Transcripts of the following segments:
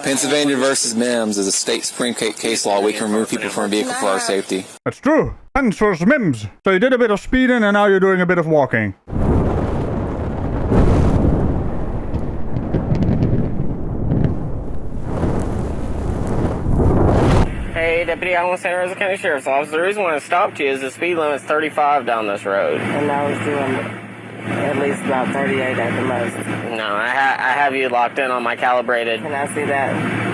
Pennsylvania versus Mims is a state Supreme case law. We can remove people from a vehicle for our safety. That's true. Pence versus Mims. So you did a bit of speeding and now you're doing a bit of walking. Hey, Deputy Allen Santa Rosa County Sheriff's Office. The reason why I stopped you is the speed limit's 35 down this road. And I was doing at least about 38 at the most. No, I have you locked in on my calibrated. Can I see that?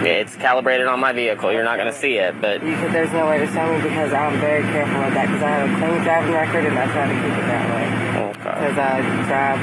It's calibrated on my vehicle. You're not going to see it, but... There's no way to show me because I'm very careful with that because I have a clean driving record and I try to keep it that way. Okay. Because I drive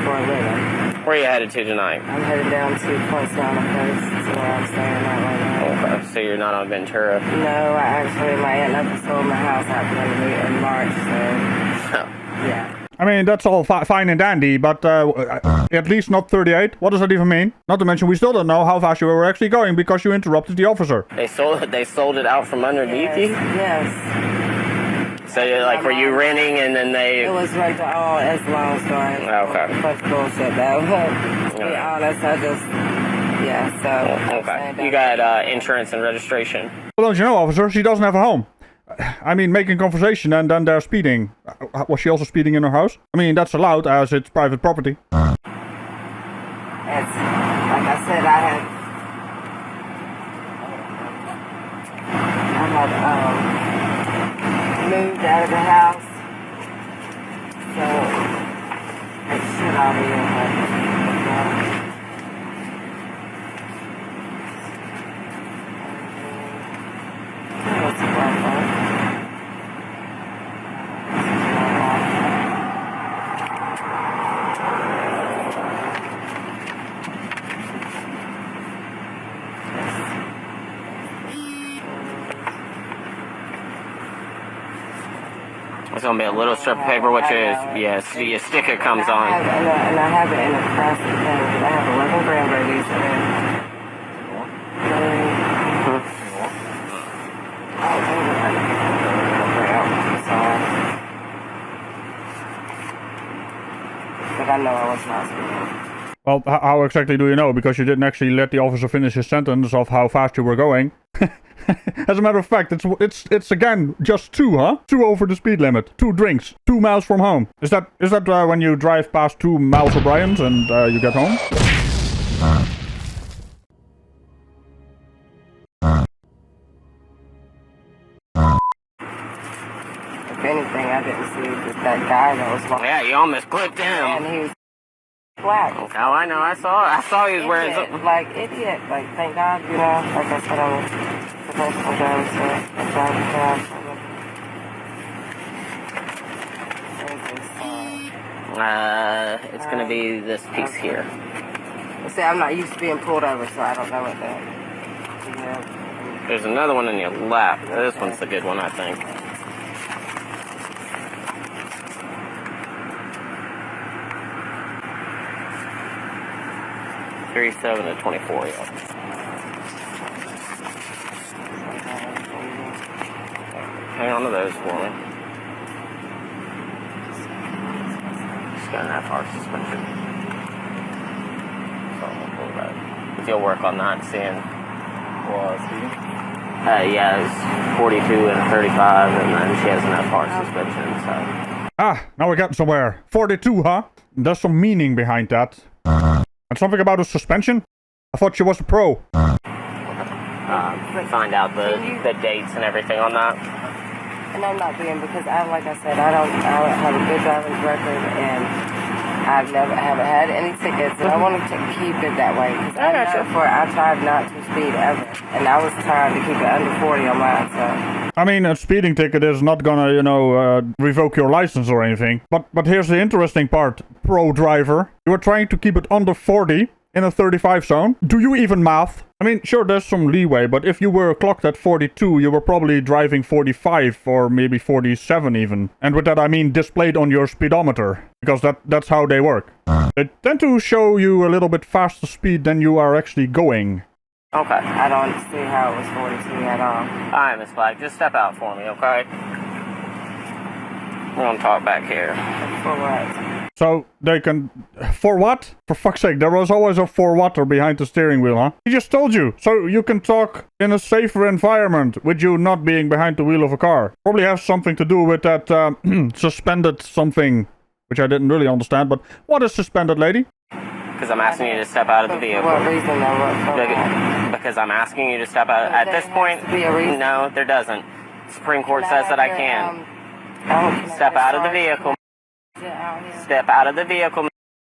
for a living. Where are you headed to tonight? I'm headed down to Points Down the Coast, to where I'm staying at right now. Okay, so you're not on Ventura? No, my aunt and uncle sold my house out in March, so... Oh. Yeah. I mean, that's all fine and dandy, but at least not 38. What does that even mean? Not to mention, we still don't know how fast you were actually going because you interrupted the officer. They sold it out from underneath you? Yes. So, like, were you renting and then they... It was rental all as long story. Okay. Such bullshit, though. To be honest, I just... Yeah, so... Okay. You got insurance and registration? Well, don't you know, officer, she doesn't have a home. I mean, making conversation and then they're speeding. Was she also speeding in her house? I mean, that's allowed as it's private property. It's, like I said, I had moved out of the house. So, it should all be in her. It's going to be a little strip of paper, which is, yes, your sticker comes on. And I have it in a plastic thing, because I have 11 grandbabies, but I know I was not speeding. Well, how exactly do you know? Because you didn't actually let the officer finish his sentence of how fast you were going. As a matter of fact, it's again just 2, huh? 2 over the speed limit. 2 drinks. 2 miles from home. Is that when you drive past 2 Miles O'Brien's and you get home? If anything, I didn't see that guy that was walking. Yeah, you almost clipped him. And he was black. Oh, I know. I saw he was wearing something. Like, idiot. Like, thank God, you know, like I said, I was professional driver, so I drive the car. It's gonna be this piece here. See, I'm not used to being pulled over, so I don't know what that. Yeah. There's another one in your lap. This one's the good one, I think. $37 to $24, yeah. Hang on to those for me. Just got an FR suspension. So I'm gonna pull that. If you'll work on that, seeing. Yeah, it's 42 and 35, and then she has an FR suspension, so. Ah, now we're getting somewhere. 42, huh? There's some meaning behind that. And something about a suspension? I thought she was a pro. Find out the dates and everything on that. And I'm not being, because like I said, I have a good driver's record, and I haven't had any tickets, and I wanted to keep it that way. Because I tried not to speed ever, and I was trying to keep it under 40 on mine, so. I mean, a speeding ticket is not gonna, revoke your license or anything. But here's the interesting part, pro driver. You were trying to keep it under 40 in a 35 zone. Do you even math? I mean, sure, there's some leeway, but if you were clocked at 42, you were probably driving 45 or maybe 47 even. And with that, I mean displayed on your speedometer, because that's how they work. They tend to show you a little bit faster speed than you are actually going. Okay. I don't see how it was 42 at all. Alright, Miss Black, just step out for me, okay? We're gonna talk back here. For what? So they can... For what? For fuck's sake, there was always a for whatter behind the steering wheel, huh? He just told you. So you can talk in a safer environment with you not being behind the wheel of a car. Probably has something to do with that suspended something, which I didn't really understand. But what is suspended, lady? Because I'm asking you to step out of the vehicle. What reason though? Because I'm asking you to step out. At this point, no, there doesn't. Supreme Court says that I can. Step out of the vehicle. Step out of the vehicle,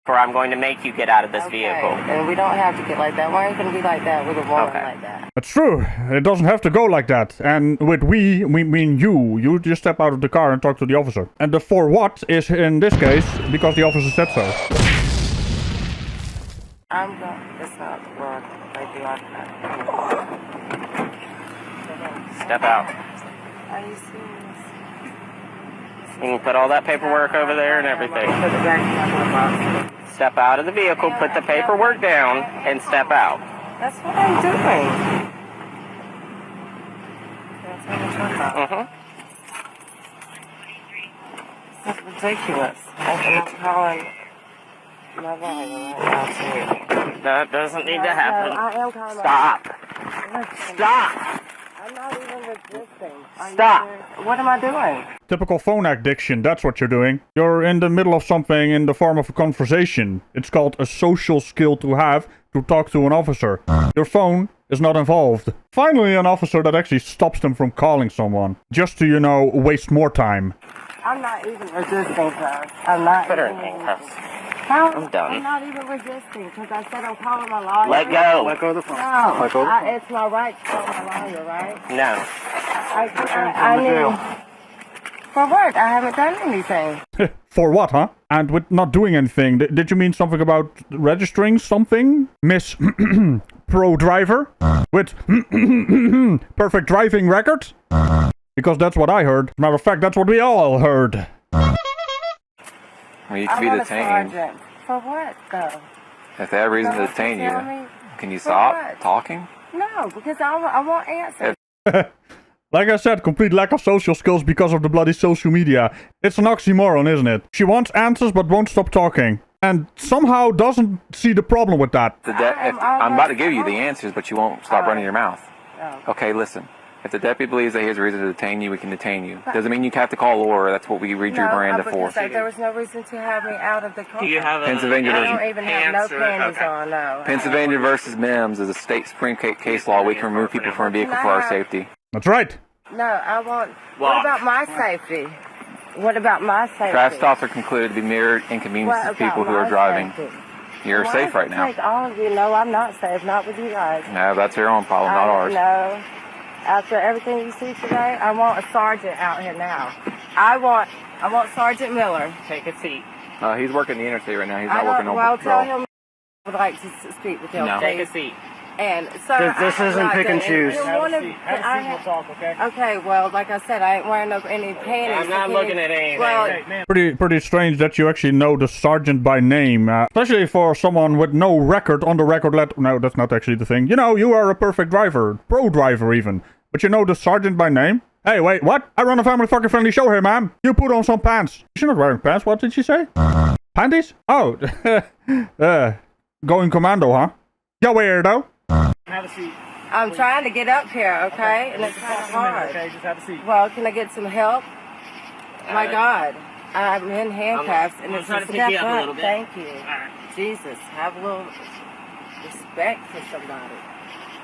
or I'm going to make you get out of this vehicle. And we don't have to get like that. Why are you going to be like that with a woman like that? That's true. It doesn't have to go like that. And with we mean you. You just step out of the car and talk to the officer. And the for what is in this case because the officer said so. I'm going. It's not work. Like you like that. Step out. Are you serious? You can put all that paperwork over there and everything. Put it back in my box. Step out of the vehicle, put the paperwork down, and step out. That's what I'm doing. That's what I'm talking about. This is ridiculous. I'm calling my lawyer right now too. That doesn't need to happen. No, I am calling Stop. Stop. I'm not even resisting. Stop. What am I doing? Typical phone addiction, that's what you're doing. You're in the middle of something in the form of a conversation. It's called a social skill to have to talk to an officer. Your phone is not involved. Finally, an officer that actually stops them from calling someone. Just to, you know, waste more time. I'm not even resisting, sir. I'm not Put her in even handcuffs. resisting. How? I'm done. I'm not even resisting because I said I'm calling my lawyer. Let go. Let go of the phone. No, Let go of the phone. it's my right to call my lawyer, right? No. I need... For what? I haven't done anything. For what, huh? And with not doing anything, did you mean something about registering something? Miss Pro Driver? With perfect driving record? Because that's what I heard. Matter of fact, that's what we all heard. Well, you can be I'm detained. a sergeant. For what, though? If they have reason to So detain tell you, me, can you for stop what? talking? No, because I want answers. Like I said, complete lack of social skills because of the bloody social media. It's an oxymoron, isn't it? She wants answers but won't stop talking. And somehow doesn't see the problem with that. I'm about to give you the answers, but you won't stop running your mouth. Oh. Okay, listen. If the deputy believes that he has a reason to detain you, we can detain you. Doesn't mean you have to call Laura. That's what we read your Miranda for. Because there was no reason to have me out of the car. Do you have Pennsylvania I versus don't even have no panties on, no. Pennsylvania versus Mims is a state Supreme case law. We can remove people from a vehicle for our safety. That's right. No, I want... What about my safety? What about my safety? Traffic stops are concluded to be mere inconveniences to people who are driving. You're Why safe does it right now. take all of you? No, I'm not safe. Not with you guys. No, that's your own problem, not ours. No. After everything you see today, I want a sergeant out here now. I want Sergeant Miller. Take a seat. He's working the interstate right now. He's I not don't, working on well, patrol. tell him I would like to speak with him. No. Take please. a seat. And sir, This I'm isn't not pick and doing- choose. you Have wanna- a seat. Have a seat, we'll talk, okay? Okay, well, like I said, I ain't wearing any panties. I'm not looking at anything. Well, Pretty strange that you actually know the sergeant by name. Especially for someone with no record on the record letter. No, that's not actually the thing. You know, you are a perfect driver. Pro driver even. But you know the sergeant by name? Hey, wait, what? I run a family fucking friendly show here, ma'am. You put on some pants. She's not wearing pants. What did she say? Panties? Oh. Going commando, huh? Yeah, weirdo. Have a seat. I'm trying to get up here, okay? And it's kind of hard. Okay, just have a seat. Well, can I get some help? My God. I'm in handcuffs and it's trying a to pick step you up a up. little bit. Thank you. Jesus, have a little respect for somebody.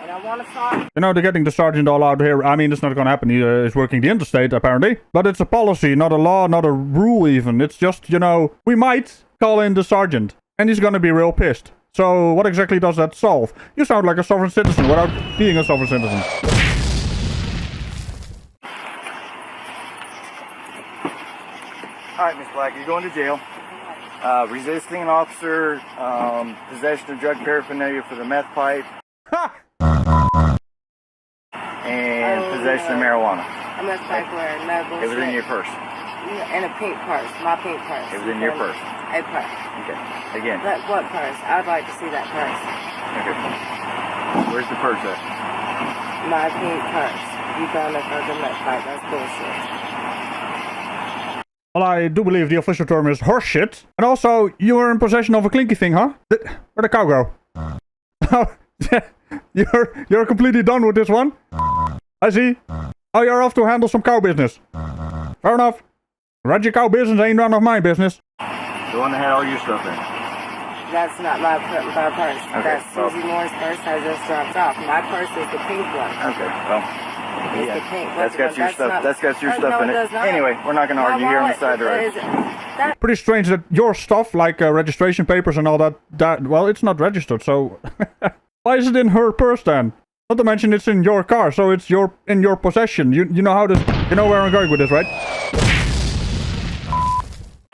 And I want to start. You know, they're getting the sergeant all out here. I mean, it's not gonna happen. He is working the interstate, apparently. But it's a policy, not a law, not a rule even. It's just, you know, we might call in the sergeant. And he's gonna be real pissed. So, what exactly does that solve? You sound like a sovereign citizen without being a sovereign citizen. All right, Miss Black, you're going to jail. Resisting an officer, possession of drug paraphernalia for the meth pipe, Ha! and possession of marijuana. I'm not like wearing no bullshit. It was in your purse. In a pink purse, my pink purse. It was in your purse. A purse. Okay. Again. But what purse? I'd like to see that purse. Okay. Where's the purse at? My pink purse. You found it for the next fight. That's bullshit. Well, I do believe the official term is horseshit. And also, you were in possession of a clinky thing, huh? Where'd the cow go? Oh, you're completely done with this one? I see. Oh, you're off to handle some cow business. Fair enough. Ragical business ain't none of my business. The one that had all your stuff in. That's not my purse. Okay, That's well. Susie Moore's purse I just dropped off. My purse is the pink one. Okay, well. It's Yeah, the pink one. that's got your That's stuff. not- That's got your Oh, stuff no, in it it. does not. Anyway, we're not going to My argue here on the wallet side of the road. is- that- Pretty strange that your stuff, like registration papers and all that, well, it's not registered, so... Why is it in her purse then? Not to mention it's in your car, so it's in your possession. You know how this... You know where I'm going with this, right?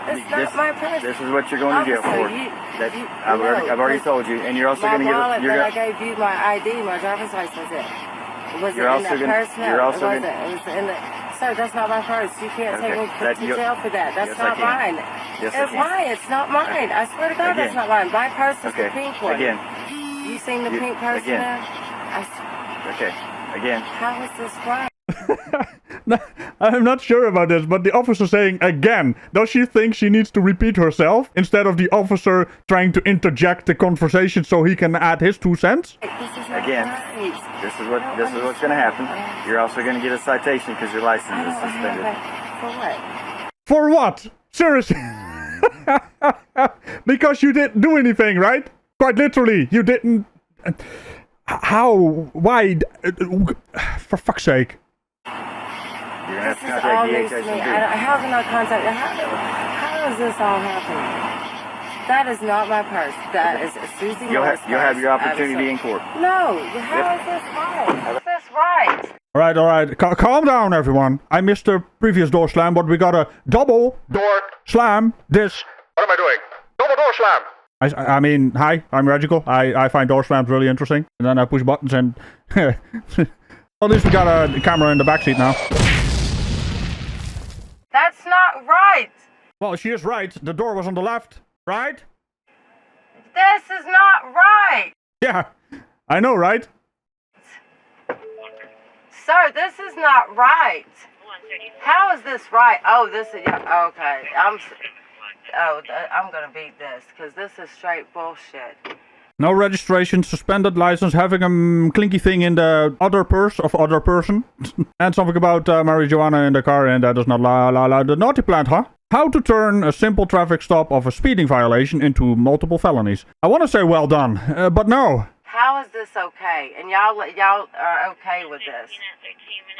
It's not my purse. This is what you're going to jail Officer, for. I've already told you, and you're also My going to get. wallet You're that I gonna, gave you, my ID, my driver's license. Was You're it in also that gonna- purse? No, you're also it wasn't. gonna- It was in the... Sir, that's not my purse. You can't take Okay, me that to you- jail for that. That's Yes, I not can. mine. Yes, I It's can. mine. It's not mine. I swear to God, that's Again. not mine. My purse is Okay. the pink one. Again. You seen the You- pink purse again. in there? Okay. Again. How is this right? No, I'm not sure about this, but the officer saying again. Does she think she needs to repeat herself instead of the officer trying to interject the conversation so he can add his 2 cents? This is not Again. right. This is what's going to happen. You're also going to get a citation because your license I is don't have suspended. that. For For what? what? Seriously? Because you didn't do anything, right? Quite literally, you didn't... How? Why? For fuck's sake. You're going to have This to is all contact news DHS to me. and How can I contact? How is this all happening? That is not my purse. That is Susie You'll Moore's have, you'll have your purse. opportunity in court. No, how is this right? Is this right? Alright. Calm down, everyone. I missed the previous door slam, but we got a double door slam. This. What am I doing? Double door slam. I mean, hi, I'm Ragical. I find door slams really interesting. And then I push buttons and... Well, at least we got a camera in the backseat now. That's not right. Well, she is right. The door was on the left, right? This is not right. Yeah, I know, right? Sir, this is not right. How is this right? Oh, this is... yeah, okay. I'm gonna beat this, because this is straight bullshit. No registration, suspended license, having a clinky thing in the other purse of other person. And something about marijuana in the car, and that is not the naughty plant, huh? How to turn a simple traffic stop of a speeding violation into multiple felonies. I want to say well done, but no. How is this okay? And y'all are okay with this?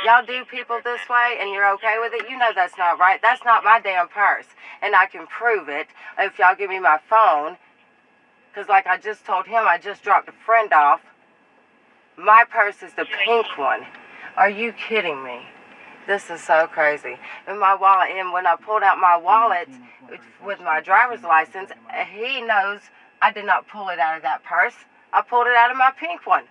Y'all do people this way and you're okay with it? You know that's not right. That's not my damn purse. And I can prove it if y'all give me my phone. Because like I just told him, I just dropped a friend off. My purse is the pink one. Are you kidding me? This is so crazy. And my wallet, and when I pulled out my wallet with my driver's license, he knows I did not pull it out of that purse. I pulled it out of my pink one.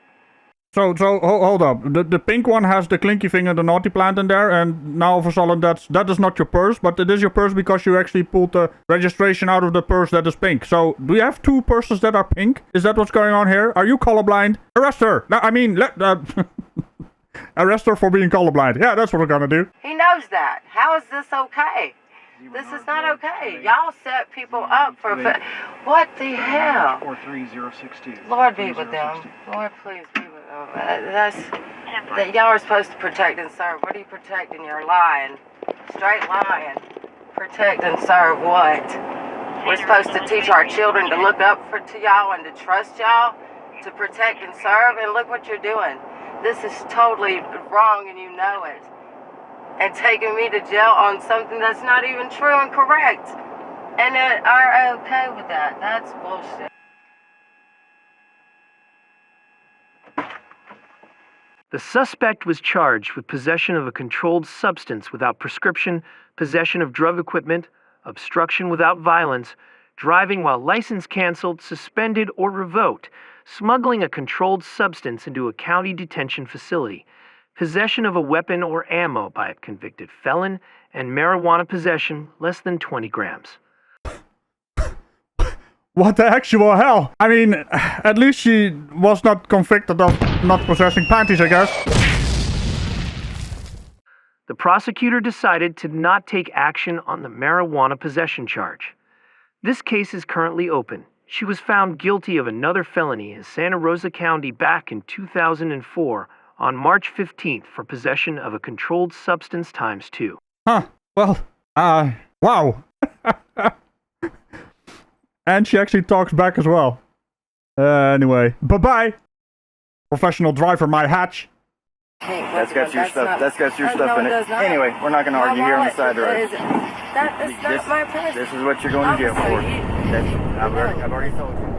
So hold up. The pink one has the clinky thing and the naughty plant in there, and now all of a sudden that is not your purse, but it is your purse because you actually pulled the registration out of the purse that is pink. So do you have two purses that are pink? Is that what's going on here? Are you colorblind? Arrest her. No, I mean, arrest her for being colorblind. Yeah, that's what we're gonna do. He knows that. How is this okay? This is not okay. Y'all set people up for... What the hell? 43062. Lord be with them. Lord, please be with them. That y'all are supposed to protect and serve. What are you protecting? You're lying. Straight lying. Protect and serve what? We're supposed to teach our children to look up to y'all and to trust y'all, to protect and serve, and look what you're doing. This is totally wrong and you know it. And taking me to jail on something that's not even true and correct. And are okay with that. That's bullshit. The suspect was charged with possession of a controlled substance without prescription, possession of drug equipment, obstruction without violence, driving while license canceled, suspended, or revoked, smuggling a controlled substance into a county detention facility, possession of a weapon or ammo by a convicted felon, and marijuana possession less than 20 grams. What the actual hell? I mean, at least she was not convicted of not possessing panties, I guess. the prosecutor decided to not take action on the marijuana possession charge. This case is currently open. She was found guilty of another felony in Santa Rosa County back in 2004 on March 15th for possession of a controlled substance times 2. Huh. Well, wow. And she actually talks back as well. Anyway, bye-bye. Professional driver, my hatch. That's got your stuff. That's got your stuff in it. Anyway, we're not going to argue here on the side of the road. That is not my purse. This is what you're going to jail for. I've already told you.